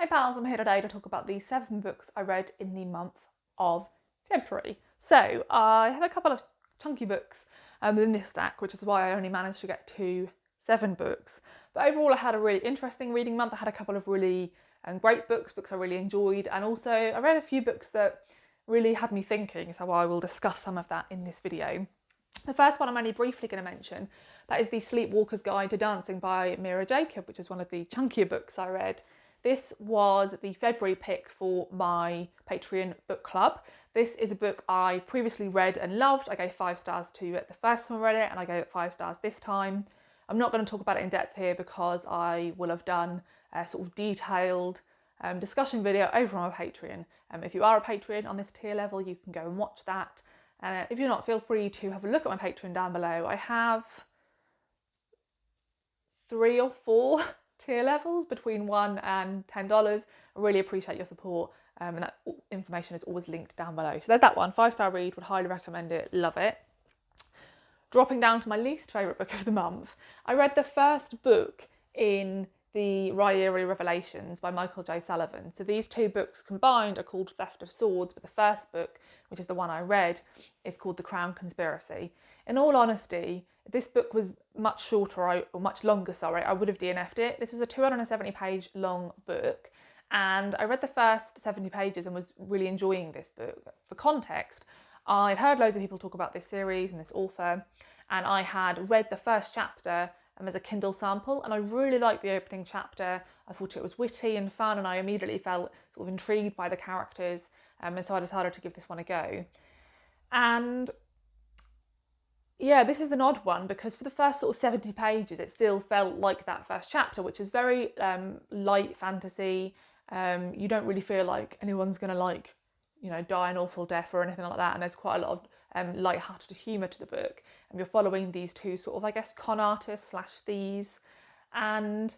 Hey pals, I'm here today to talk about the 7 books I read in the month of February. So I have a couple of chunky books within this stack, which is why I only managed to get to 7 books. But overall I had a really interesting reading month. I had a couple of really great books I really enjoyed, and also I read a few books that really had me thinking, so I will discuss some of that in this video. The first one I'm only briefly going to mention, that is The Sleepwalker's Guide to Dancing by Mira Jacob, which is one of the chunkier books I read. This was the February pick for my Patreon book club. This is a book I previously read and loved. I gave 5 stars to it the first time I read it, and I gave it 5 stars this time. I'm not going to talk about it in depth here because I will have done a sort of detailed discussion video over on my Patreon. If you are a Patreon on this tier level, you can go and watch that. If you're not, feel free to have a look at my Patreon down below. I have 3 or 4 tier levels between $1 and $10. I really appreciate your support, and that information is always linked down below. So there's that one, 5-star read, would highly recommend it, love it. Dropping down to my least favourite book of the month, I read the first book in the Ryeri Revelations by Michael J. Sullivan. So these 2 books combined are called Theft of Swords, but the first book, which is the one I read, is called The Crown Conspiracy. In all honesty, this book was much shorter, or much longer, sorry, I would have DNF'd it. This was a 270-page long book, and I read the first 70 pages and was really enjoying this book. For context, I'd heard loads of people talk about this series and this author, and I had read the first chapter as a Kindle sample, and I really liked the opening chapter. I thought it was witty and fun, and I immediately felt sort of intrigued by the characters, and so I decided to give this one a go. And yeah, this is an odd one because for the first sort of 70 pages, it still felt like that first chapter, which is very light fantasy. You don't really feel like anyone's going to die an awful death or anything like that. And there's quite a lot of light-hearted humour to the book. And you're following these 2 sort of, I guess, con artists / thieves. And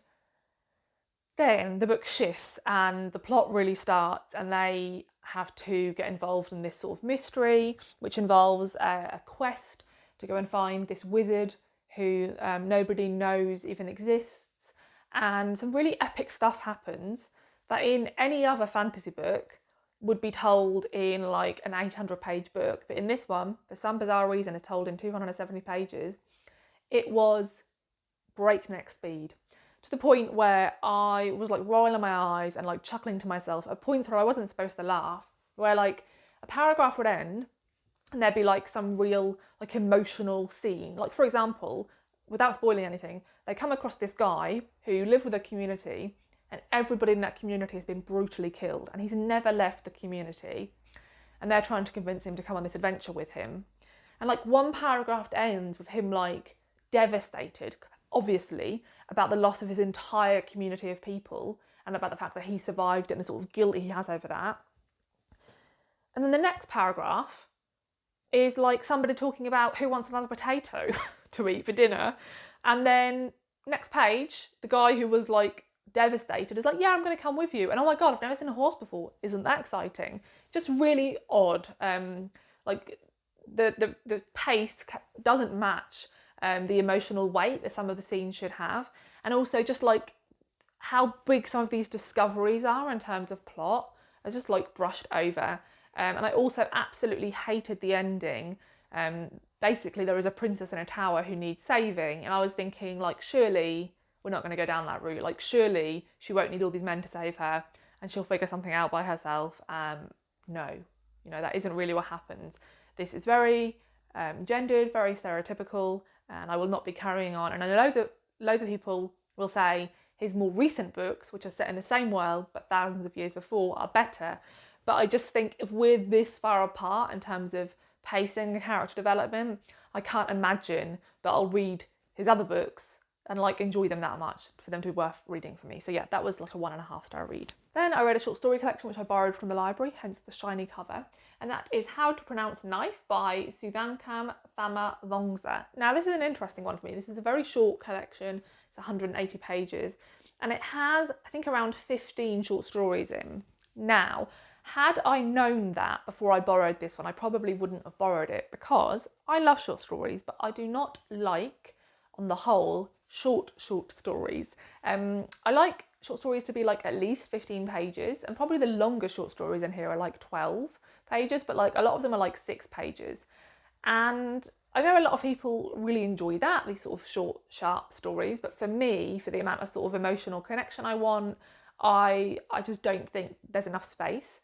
then the book shifts and the plot really starts, and they have to get involved in this sort of mystery, which involves a quest to go and find this wizard who nobody knows even exists. And some really epic stuff happens that in any other fantasy book would be told in like an 800-page book. But in this one, for some bizarre reason, it's told in 270 pages. It was breakneck speed, to the point where I was like rolling my eyes and like chuckling to myself at points where I wasn't supposed to laugh, where like a paragraph would end and there'd be like some real like emotional scene. Like, for example, without spoiling anything, they come across this guy who lived with a community, and everybody in that community has been brutally killed, and he's never left the community, and they're trying to convince him to come on this adventure with him. And like one paragraph ends with him like devastated, obviously, about the loss of his entire community of people and about the fact that he survived it and the sort of guilt he has over that. And then the next paragraph is like somebody talking about who wants another potato to eat for dinner. And then next page, the guy who was like devastated is like, yeah, I'm going to come with you. And oh my God, I've never seen a horse before. Isn't that exciting? Just really odd. Like the pace doesn't match the emotional weight that some of the scenes should have. And also just like how big some of these discoveries are in terms of plot are just like brushed over. And I also absolutely hated the ending. Basically, there is a princess in a tower who needs saving, and I was thinking, like, surely we're not going to go down that route. Like, surely she won't need all these men to save her, and she'll figure something out by herself. No, that isn't really what happens. This is very gendered, very stereotypical, and I will not be carrying on. And I know loads of people will say his more recent books, which are set in the same world but thousands of years before, are better. But I just think if we're this far apart in terms of pacing and character development, I can't imagine that I'll read his other books and like enjoy them that much for them to be worth reading for me. So yeah, that was like a 1.5-star read. Then I read a short story collection which I borrowed from the library, hence the shiny cover, and that is How to Pronounce Knife by Sudhankam Thamavongsa. Now this is an interesting one for me. This is a very short collection, it's 180 pages, and it has, I think, around 15 short stories in. Now, had I known that before I borrowed this one, I probably wouldn't have borrowed it, because I love short stories, but I do not like, on the whole, short stories. I like short stories to be like at least 15 pages, and probably the longest short stories in here are like 12 pages, but like a lot of them are like 6 pages. And I know a lot of people really enjoy that, these sort of short, sharp stories, but for me, for the amount of sort of emotional connection I want, I just don't think there's enough space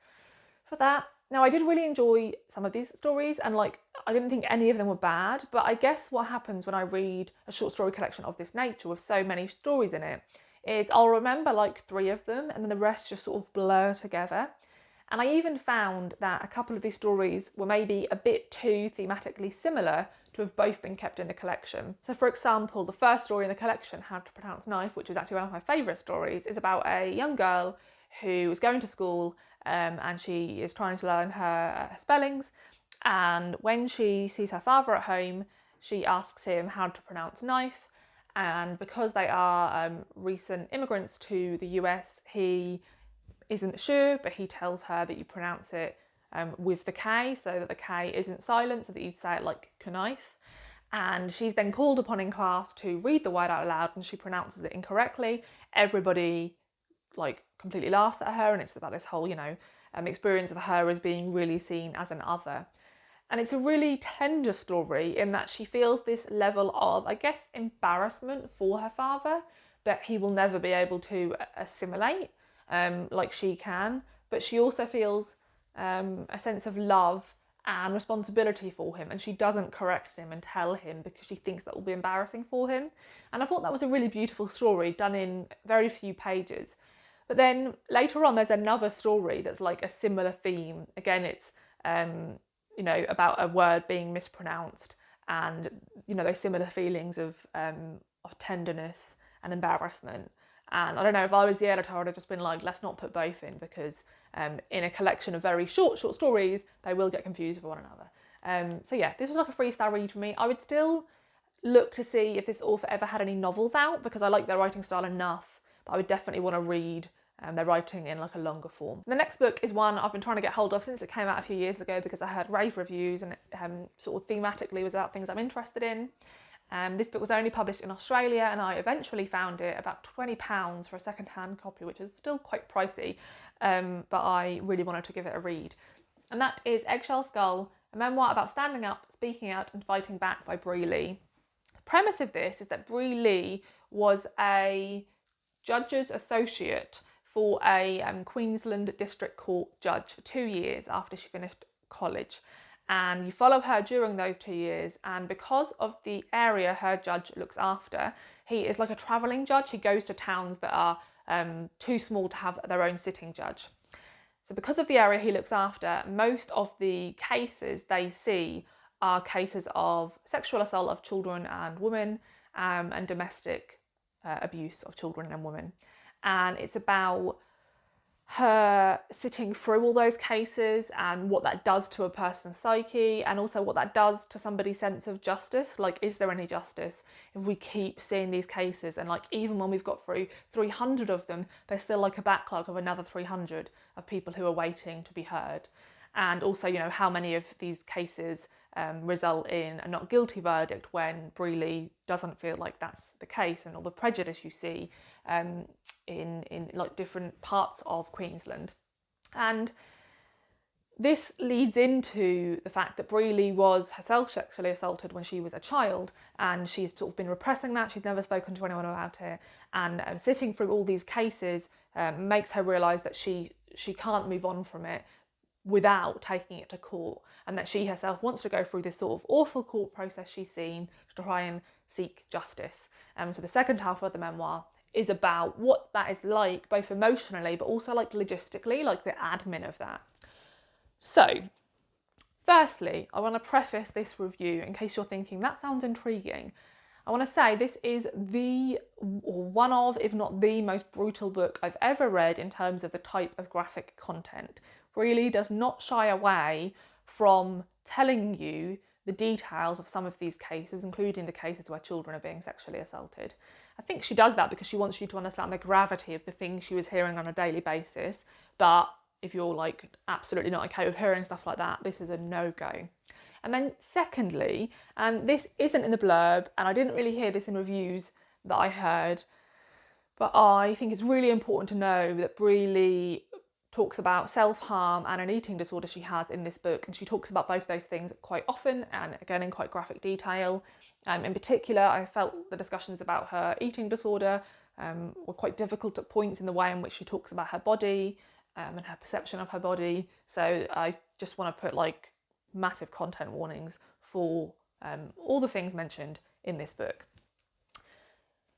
for that. Now, I did really enjoy some of these stories, and like I didn't think any of them were bad, but I guess what happens when I read a short story collection of this nature with so many stories in it is I'll remember like 3 of them and then the rest just sort of blur together. And I even found that a couple of these stories were maybe a bit too thematically similar to have both been kept in the collection. So for example, the first story in the collection, How to Pronounce Knife, which was actually one of my favourite stories, is about a young girl who is going to school and she is trying to learn her spellings. And when she sees her father at home, she asks him how to pronounce knife. And because they are recent immigrants to the US, he isn't sure, but he tells her that you pronounce it with the K, so that the K isn't silent, so that you'd say it like knife. And she's then called upon in class to read the word out loud, and she pronounces it incorrectly. Everybody like completely laughs at her, and it's about this whole, experience of her as being really seen as an other. And it's a really tender story in that she feels this level of, I guess, embarrassment for her father that he will never be able to assimilate like she can. But she also feels a sense of love and responsibility for him, and she doesn't correct him and tell him because she thinks that will be embarrassing for him. And I thought that was a really beautiful story done in very few pages. But then later on, there's another story that's like a similar theme. Again, it's about a word being mispronounced, and those similar feelings of tenderness and embarrassment. And I don't know, if I was the editor, I'd have just been like, let's not put both in, because in a collection of very short stories, they will get confused with one another. So yeah, this was like a 3-star read for me. I would still look to see if this author ever had any novels out, because I like their writing style enough that I would definitely want to read their writing in like a longer form. The next book is one I've been trying to get hold of since it came out a few years ago, because I heard rave reviews and it sort of thematically was about things I'm interested in. This book was only published in Australia, and I eventually found it about £20 for a second-hand copy, which is still quite pricey, but I really wanted to give it a read. And that is Eggshell Skull, a memoir about standing up, speaking out and fighting back by Bree Lee. The premise of this is that Bree Lee was a judge's associate for a Queensland District Court judge for 2 years after she finished college. And you follow her during those 2 years, and because of the area her judge looks after, he is like a travelling judge. He goes to towns that are too small to have their own sitting judge. So because of the area he looks after, most of the cases they see are cases of sexual assault of children and women and domestic abuse of children and women. And it's about her sitting through all those cases and what that does to a person's psyche, and also what that does to somebody's sense of justice. Like, is there any justice if we keep seeing these cases, and like even when we've got through 300 of them, there's still like a backlog of another 300 of people who are waiting to be heard. And also, how many of these cases result in a not guilty verdict when Bree Lee doesn't feel like that's the case, and all the prejudice you see in like different parts of Queensland. And this leads into the fact that Bree Lee was herself sexually assaulted when she was a child, and she's sort of been repressing that. She's never spoken to anyone about it, and sitting through all these cases makes her realise that she can't move on from it without taking it to court, and that she herself wants to go through this sort of awful court process she's seen to try and seek justice. So the second half of the memoir is about what that is like, both emotionally but also like logistically, like the admin of that. So firstly, I want to preface this review in case you're thinking that sounds intriguing. I want to say this is one of, if not the most brutal book I've ever read in terms of the type of graphic content. Really does not shy away from telling you the details of some of these cases, including the cases where children are being sexually assaulted. I think she does that because she wants you to understand the gravity of the things she was hearing on a daily basis. But if you're like absolutely not okay with hearing stuff like that, this is a no-go. And then secondly, and this isn't in the blurb, and I didn't really hear this in reviews that I heard, But I think it's really important to know that Bree Lee talks about self-harm and an eating disorder she has in this book, and she talks about both those things quite often and again in quite graphic detail. In particular, I felt the discussions about her eating disorder were quite difficult at points in the way in which she talks about her body and her perception of her body. So I just want to put like massive content warnings for all the things mentioned in this book.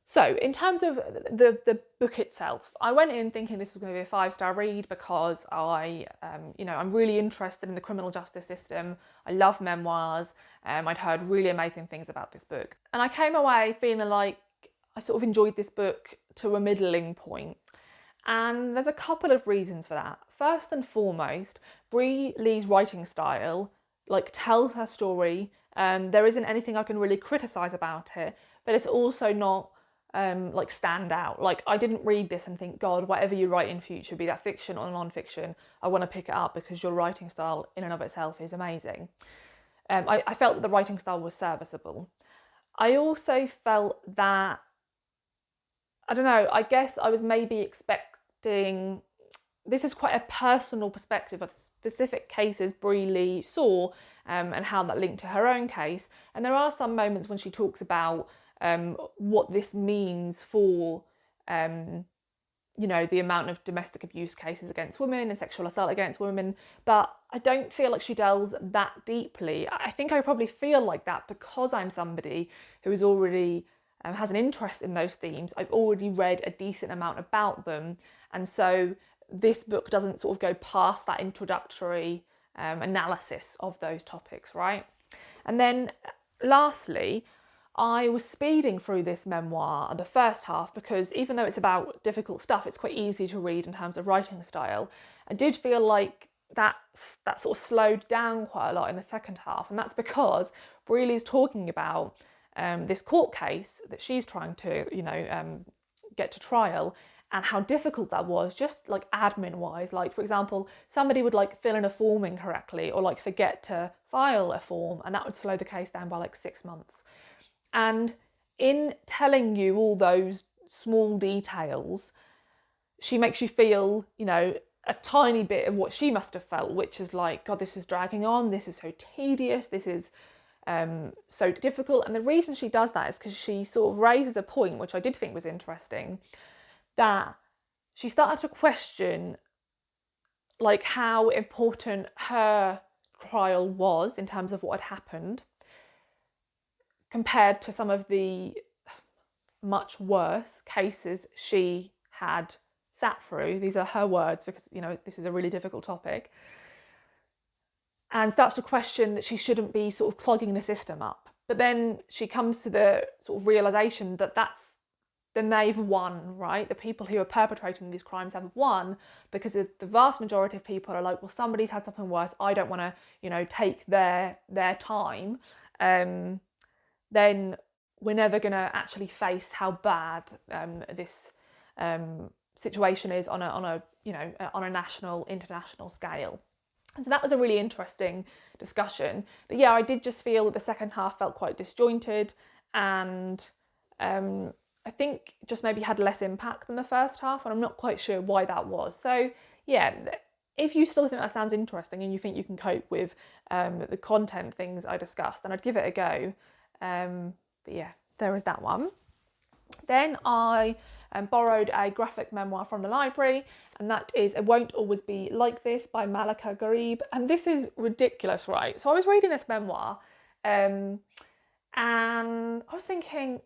So in terms of the book itself, I went in thinking this was going to be a 5-star read because I'm really interested in the criminal justice system. I love memoirs. I'd heard really amazing things about this book. And I came away feeling like I sort of enjoyed this book to a middling point. And there's a couple of reasons for that. First and foremost, Bree Lee's writing style tells her story. There isn't anything I can really criticise about it, but it's also not stand out. I didn't read this and think, God, whatever you write in future, be that fiction or non-fiction, I want to pick it up because your writing style in and of itself is amazing. I felt that the writing style was serviceable. I also felt that, I don't know, I guess I was maybe expecting, this is quite a personal perspective of specific cases Bree Lee saw and how that linked to her own case. And there are some moments when she talks about what this means for, the amount of domestic abuse cases against women and sexual assault against women, but I don't feel like she delves that deeply. I think I probably feel like that because I'm somebody who is already has an interest in those themes. I've already read a decent amount about them, and so this book doesn't sort of go past that introductory analysis of those topics, right? And then lastly, I was speeding through this memoir, the first half, because even though it's about difficult stuff, it's quite easy to read in terms of writing style. I did feel like that sort of slowed down quite a lot in the second half, and that's because Bree Lee's talking about this court case that she's trying to, get to trial, and how difficult that was, just admin wise. For example, somebody would fill in a form incorrectly or forget to file a form, and that would slow the case down by 6 months. And in telling you all those small details, she makes you feel, a tiny bit of what she must have felt, which is God, this is dragging on, this is so tedious, this is so difficult. And the reason she does that is because she sort of raises a point, which I did think was interesting, that she started to question how important her trial was in terms of what had happened compared to some of the much worse cases she had sat through. These are her words because, this is a really difficult topic. And starts to question that she shouldn't be sort of clogging the system up. But then she comes to the sort of realisation that then they've won, right? The people who are perpetrating these crimes have won because the vast majority of people are well, somebody's had something worse. I don't want to, take their time. Then we're never going to actually face how bad this situation is on a national, international scale. And so that was a really interesting discussion. But yeah, I did just feel that the second half felt quite disjointed, and I think just maybe had less impact than the first half, and I'm not quite sure why that was. So yeah, if you still think that sounds interesting and you think you can cope with the content things I discussed, then I'd give it a go. But yeah, there is that one. Then I borrowed a graphic memoir from the library, and that is It Won't Always Be Like This by Malika Gharib. And this is ridiculous, right? So I was reading this memoir and I was thinking,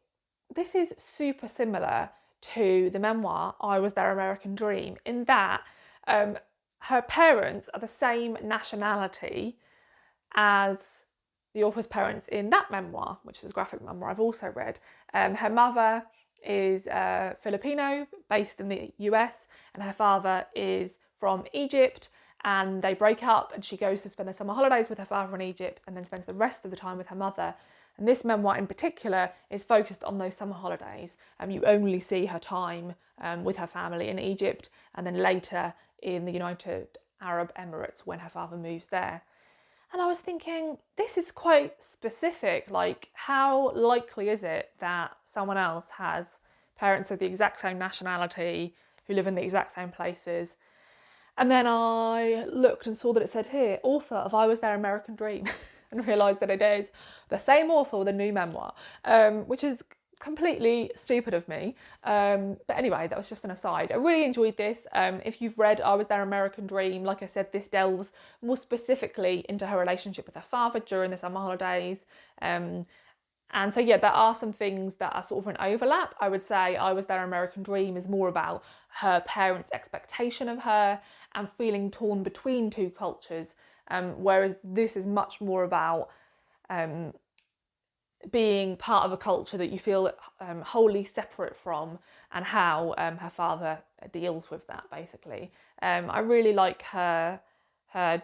this is super similar to the memoir I Was Their American Dream, in that her parents are the same nationality as the author's parents in that memoir, which is a graphic memoir I've also read. Her mother is Filipino, based in the US, and her father is from Egypt, and they break up and she goes to spend the summer holidays with her father in Egypt and then spends the rest of the time with her mother. And this memoir in particular is focused on those summer holidays. You only see her time with her family in Egypt and then later in the United Arab Emirates when her father moves there. And I was thinking, this is quite specific. How likely is it that someone else has parents of the exact same nationality, who live in the exact same places. And then I looked and saw that it said here, author of I Was Their American Dream, and realised that it is the same author with a new memoir, which is completely stupid of me. But anyway, that was just an aside. I really enjoyed this. If you've read I Was Their American Dream, like I said, this delves more specifically into her relationship with her father during the summer holidays. And so, yeah, there are some things that are sort of an overlap. I would say I Was Their American Dream is more about her parents' expectation of her and feeling torn between two cultures, whereas this is much more about being part of a culture that you feel wholly separate from, and how her father deals with that, basically. I really like her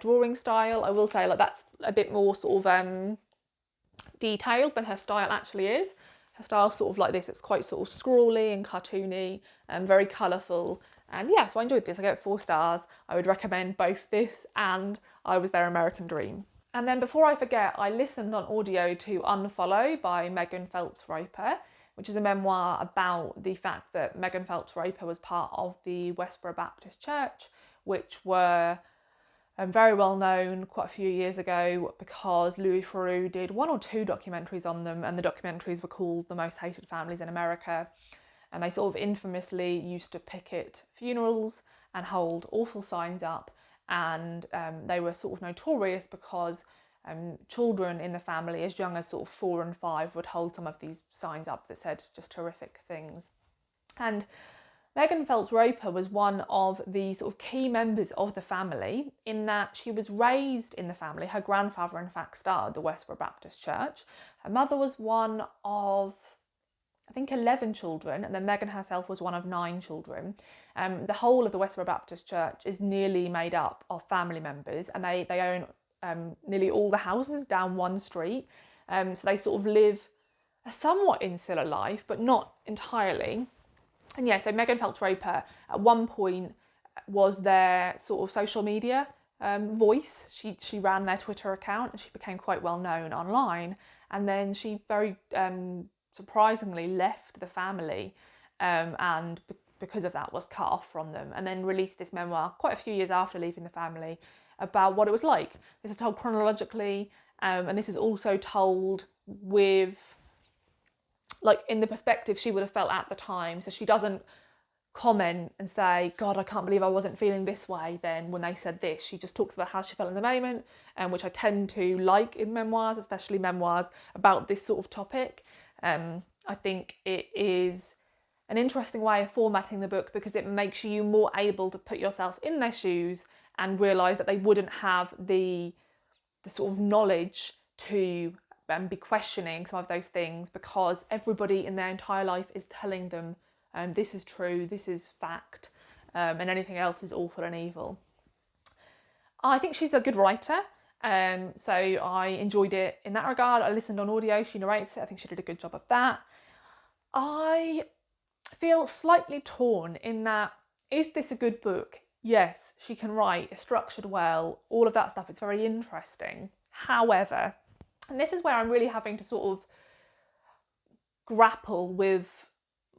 drawing style. I will say, like, that's a bit more sort of detailed than her style actually is. Her style sort of like this, it's quite sort of scrawly and cartoony and very colourful. And yeah, so I enjoyed this. I gave it 4 stars. I would recommend both this and I Was Their American Dream. And then before I forget, I listened on audio to Unfollow by Megan Phelps Roper, which is a memoir about the fact that Megan Phelps Roper was part of the Westboro Baptist Church, which were very well known quite a few years ago because Louis Theroux did 1 or 2 documentaries on them, and the documentaries were called The Most Hated Families in America. And they sort of infamously used to picket funerals and hold awful signs up, and they were sort of notorious because children in the family as young as sort of 4 and 5 would hold some of these signs up that said just horrific things. And Megan Phelps Roper was one of the sort of key members of the family, in that she was raised in the family. Her grandfather, in fact, started the Westboro Baptist Church. Her mother was one of, I think, 11 children, and then Megan herself was one of 9 children. The whole of the Westboro Baptist Church is nearly made up of family members, and they own nearly all the houses down one street. So they sort of live a somewhat insular life, but not entirely. And yeah, so Megan Phelps Roper at one point was their sort of social media voice. She ran their Twitter account, and she became quite well known online. And then she very surprisingly left the family, and because of that was cut off from them, and then released this memoir quite a few years after leaving the family about what it was like. This is told chronologically, and this is also told with, like, in the perspective she would have felt at the time. So she doesn't comment and say, God, I can't believe I wasn't feeling this way then when they said this. She just talks about how she felt in the moment, which I tend to like in memoirs, especially memoirs about this sort of topic. I think it is an interesting way of formatting the book because it makes you more able to put yourself in their shoes and realise that they wouldn't have the sort of knowledge to be questioning some of those things, because everybody in their entire life is telling them this is true, this is fact, and anything else is awful and evil. I think she's a good writer, so I enjoyed it in that regard. I listened on audio, she narrates it, I think she did a good job of that. I feel slightly torn in that, is this a good book? Yes, she can write, it's structured well, all of that stuff, it's very interesting. However, and this is where I'm really having to sort of grapple with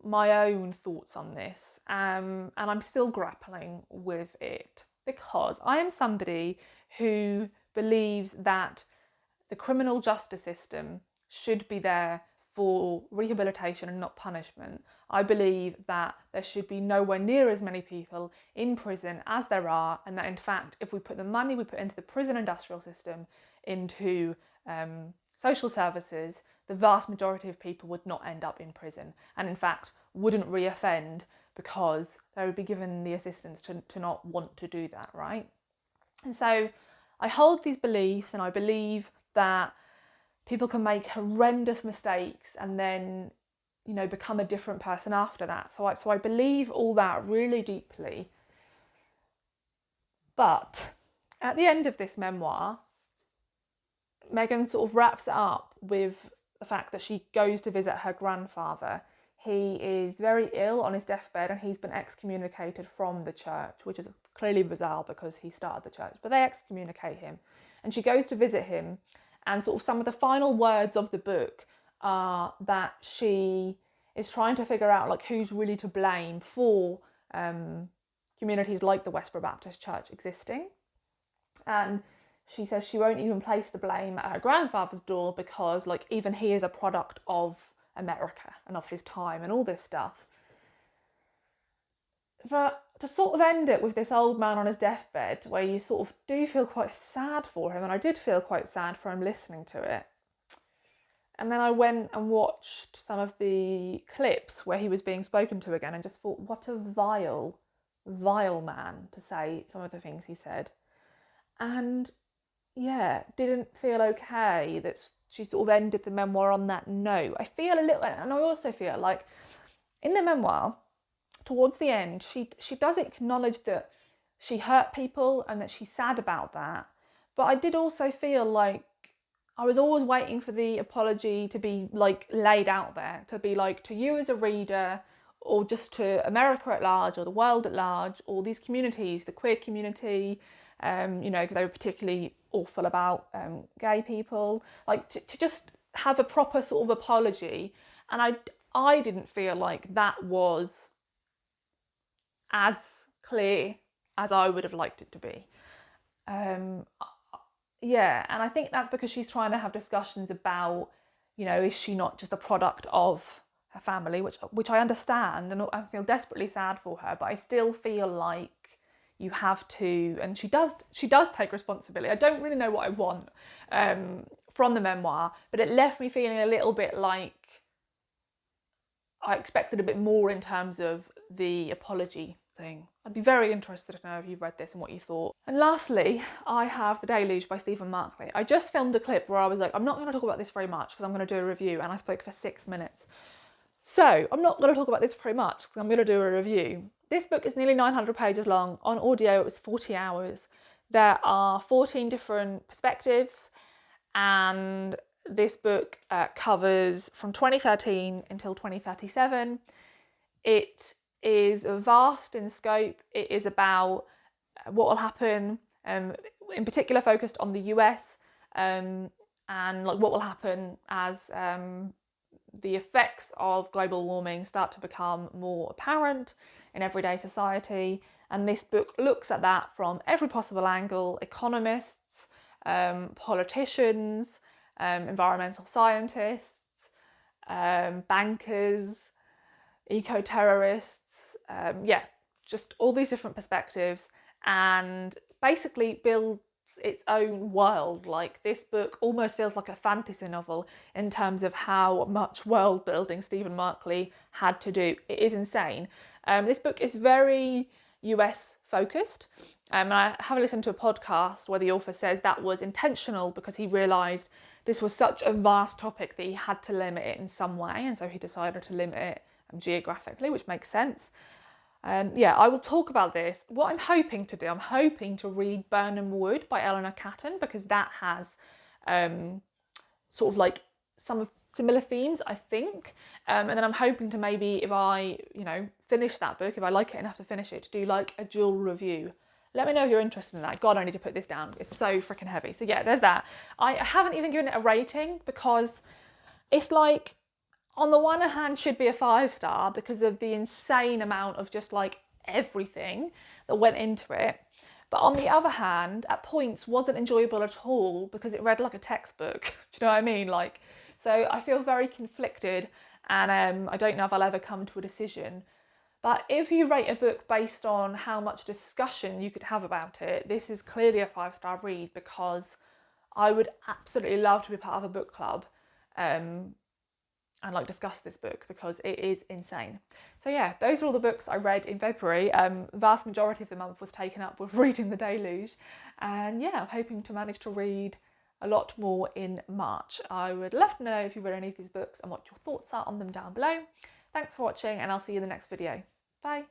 my own thoughts on this, and I'm still grappling with it, because I am somebody who believes that the criminal justice system should be there for rehabilitation and not punishment. I believe that there should be nowhere near as many people in prison as there are, and that in fact, if we put the money we put into the prison industrial system into social services, the vast majority of people would not end up in prison, and in fact wouldn't reoffend because they would be given the assistance to not want to do that, right? And so I hold these beliefs, and I believe that people can make horrendous mistakes and then, you know, become a different person after that. So I believe all that really deeply. But at the end of this memoir, Megan sort of wraps it up with the fact that she goes to visit her grandfather. He is very ill on his deathbed, and he's been excommunicated from the church, which is clearly bizarre because he started the church, but they excommunicate him. And she goes to visit him, and sort of some of the final words of the book are that she is trying to figure out like who's really to blame for communities like the Westboro Baptist Church existing. And she says she won't even place the blame at her grandfather's door because like even he is a product of America and of his time and all this stuff. But to sort of end it with this old man on his deathbed, where you sort of do feel quite sad for him, and I did feel quite sad for him listening to it. And then I went and watched some of the clips where he was being spoken to again and just thought, what a vile, vile man to say some of the things he said. And yeah, didn't feel okay that she sort of ended the memoir on that note. I feel a little, and I also feel like in the memoir, towards the end, she does acknowledge that she hurt people and that she's sad about that. But I did also feel like I was always waiting for the apology to be like laid out there, to be like to you as a reader, or just to America at large, or the world at large, or these communities, the queer community, you know, because they were particularly awful about gay people, like to just have a proper sort of apology. And I didn't feel like that was as clear as I would have liked it to be. Yeah, and I think that's because she's trying to have discussions about, you know, is she not just a product of her family, which I understand, and I feel desperately sad for her, but I still feel like you have to, and she does take responsibility. I don't really know what I want from the memoir, but it left me feeling a little bit like I expected a bit more in terms of the apology thing. I'd be very interested to know if you've read this and what you thought. And lastly, I have The Deluge by Stephen Markley. I just filmed a clip where I was like, I'm not going to talk about this very much because I'm going to do a review, and I spoke for 6 minutes. So I'm not going to talk about this very much because I'm going to do a review. This book is nearly 900 pages long. On audio, it was 40 hours. There are 14 different perspectives, and this book covers from 2013 until 2037. It is vast in scope. It is about what will happen, in particular focused on the US, and like what will happen as the effects of global warming start to become more apparent in everyday society. And this book looks at that from every possible angle: economists, politicians, environmental scientists, bankers, eco-terrorists, yeah, just all these different perspectives, and basically builds its own world. Like, this book almost feels like a fantasy novel in terms of how much world building Stephen Markley had to do. It is insane. This book is very US focused. And I have listened to a podcast where the author says that was intentional because he realised this was such a vast topic that he had to limit it in some way, and so he decided to limit it geographically, which makes sense. Yeah, I will talk about this. What I'm hoping to do, I'm hoping to read Burnham Wood by Eleanor Catton, because that has sort of like some similar themes, I think. And then I'm hoping to maybe, if I, you know, finish that book, if I like it enough to finish it, to do like a dual review. Let me know if you're interested in that. God, I need to put this down. It's so freaking heavy. So yeah, there's that. I haven't even given it a rating because it's like, on the one hand, should be a 5-star because of the insane amount of just like everything that went into it. But on the other hand, at points wasn't enjoyable at all because it read like a textbook. Do you know what I mean? Like, so I feel very conflicted, and I don't know if I'll ever come to a decision. But if you rate a book based on how much discussion you could have about it, this is clearly a 5-star read, because I would absolutely love to be part of a book club and like discuss this book, because it is insane. So yeah, those are all the books I read in February. Vast majority of the month was taken up with reading The Deluge, and yeah, I'm hoping to manage to read a lot more in March. I would love to know if you read any of these books and what your thoughts are on them down below. Thanks for watching, and I'll see you in the next video. Bye.